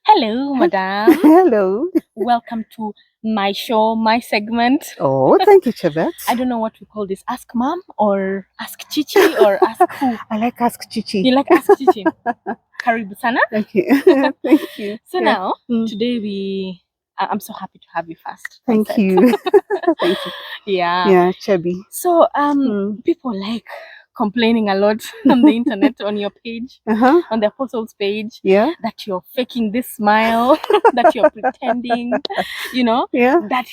Hello, madam. Hello. Welcome to my show, my segment. Oh, thank you, Chebet. I don't know what we call this. Ask mom or ask Chichi or ask who? I like Ask Chichi. You like ask Chichi? Karibu sana. Thank you. Thank you. So Yeah. now, today I'm so happy to have you first. on Thank set. you. Thank you. Yeah. Yeah, Chubby. So Mm. people like complaining a lot on the internet, on your page, Uh-huh. on the apostles page, Yeah. that you're faking this smile, that you're pretending, Yeah. that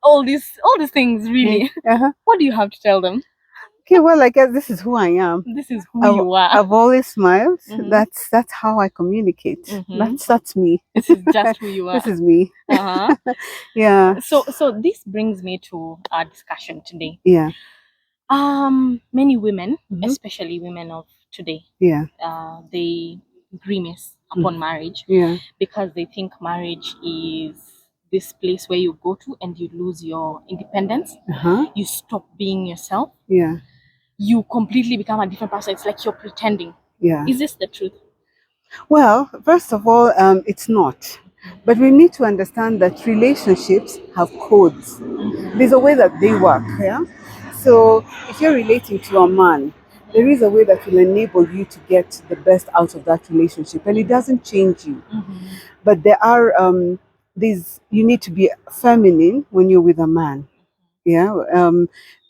all these things really. Uh-huh. What do you have to tell them? Okay, well, I guess this is who I am. This is who you are. I've always smiled. Mhm. That's how I communicate. Mhm. That's me. This is just who you are. This is me. Uh-huh. Yeah. So this brings me to our discussion today. Yeah. Many women, Mhm. especially women of today, Yeah. they grimace upon marriage Yeah. because they think marriage is this place where you go to and you lose your independence. Uh-huh. You stop being yourself. Yeah. You completely become a different person. It's like you're pretending. Yeah. Is this the truth? Well, first of all, it's not. But we need to understand that relationships have codes. There's a way that they work, yeah? So if you're relating to a man, there is a way that will enable you to get the best out of that relationship, and it doesn't change you. But there are these, you need to be feminine when you're with a man. Yeah,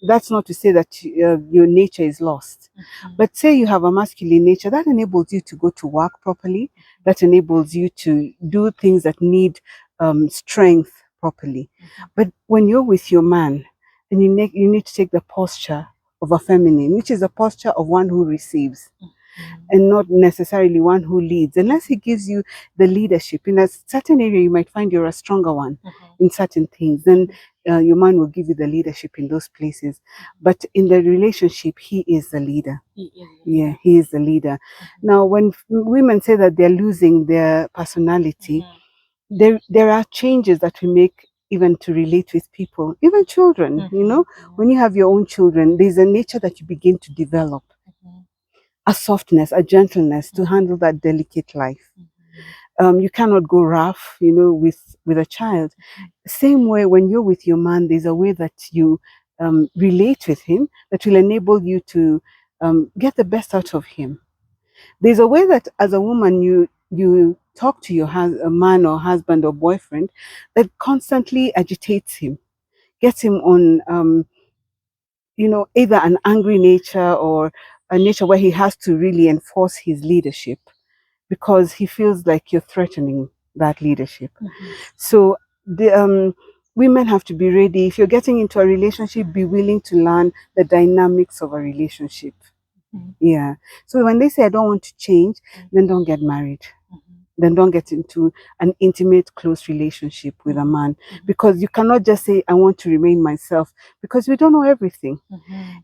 that's not to say that your nature is lost. But say you have a masculine nature, that enables you to go to work properly, that enables you to do things that need strength properly. But when you're with your man, then you need to take the posture of a feminine, which is a posture of one who receives and not necessarily one who leads. Unless he gives you the leadership in a certain area, you might find you're a stronger one in certain things. Then your man will give you the leadership in those places. But in the relationship, he is the leader. Yeah, he is the leader. Now, when women say that they're losing their personality, there are changes that we make even to relate with people, even children. When you have your own children, there's a nature that you begin to develop, a softness, a gentleness to handle that delicate life. You cannot go rough, with a child. Same way, when you're with your man, there's a way that you relate with him that will enable you to get the best out of him. There's a way that as a woman you talk to your a man or husband or boyfriend that constantly agitates him, gets him on either an angry nature or a nature where he has to really enforce his leadership because he feels like you're threatening that leadership. So the women have to be ready. If you're getting into a relationship, be willing to learn the dynamics of a relationship. Yeah. So when they say I don't want to change, then don't get married. Then don't get into an intimate, close relationship with a man, because you cannot just say, I want to remain myself, because we don't know everything.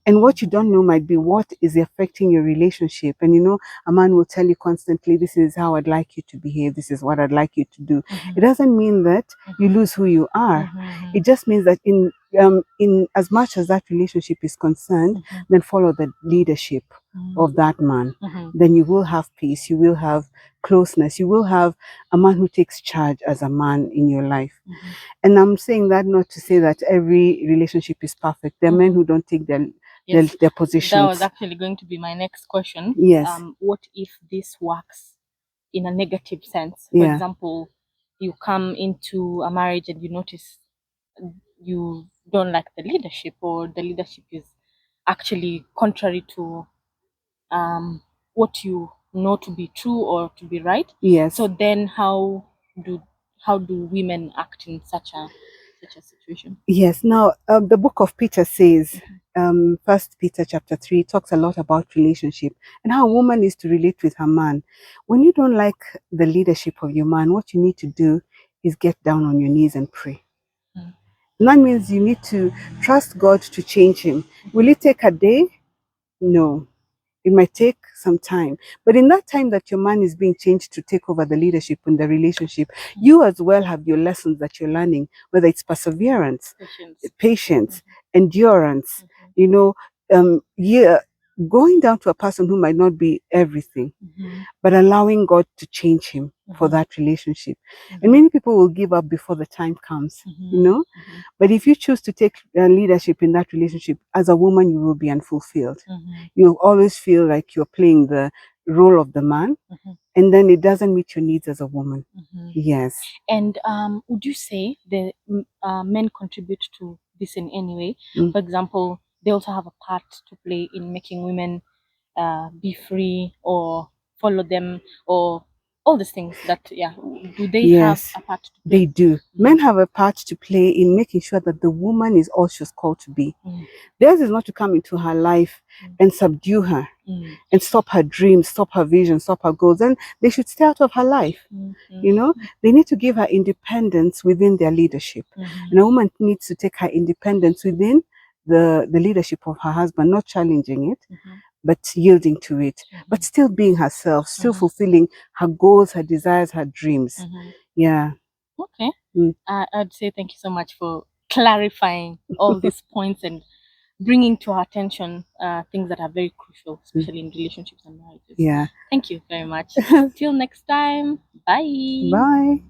And what you don't know might be what is affecting your relationship. And a man will tell you constantly, this is how I'd like you to behave. This is what I'd like you to do. It doesn't mean that you lose who you are. It just means that in as much as that relationship is concerned, then follow the leadership of that man. Then you will have peace. You will have closeness. You will have a man who takes charge as a man in your life. And I'm saying that not to say that every relationship is perfect. There are men who don't take their positions. That was actually going to be my next question. Yes. What if this works in a negative sense? For example, you come into a marriage and you notice you don't like the leadership, or the leadership is actually contrary to what you know to be true or to be right. Yes. So then how do women act in such a situation? Yes. Now, the book of Peter says, First Peter chapter 3 talks a lot about relationship and how a woman is to relate with her man. When you don't like the leadership of your man, what you need to do is get down on your knees and pray. And that means you need to trust God to change him. Will it take a day? No. It might take some time. But in that time that your man is being changed to take over the leadership in the relationship, you as well have your lessons that you're learning, whether it's perseverance, patience, endurance, going down to a person who might not be everything, but allowing God to change him for that relationship. And many people will give up before the time comes, you know. But if you choose to take leadership in that relationship, as a woman, you will be unfulfilled. You'll always feel like you're playing the role of the man, and then it doesn't meet your needs as a woman. Yes. And would you say the men contribute to this in any way? For example, they also have a part to play in making women be free or follow them, or all these things that, do they have a part to play? They do. Men have a part to play in making sure that the woman is all she's called to be. Theirs is not to come into her life and subdue her and stop her dreams, stop her vision, stop her goals. And they should stay out of her life. You know, they need to give her independence within their leadership. And a woman needs to take her independence within the leadership of her husband, not challenging it, but yielding to it, but still being herself, still fulfilling her goals, her desires, her dreams. Yeah. Okay. I'd say thank you so much for clarifying all these points and bringing to our attention things that are very crucial, especially in relationships and marriages. Yeah. Thank you very much. Till next time. Bye. Bye.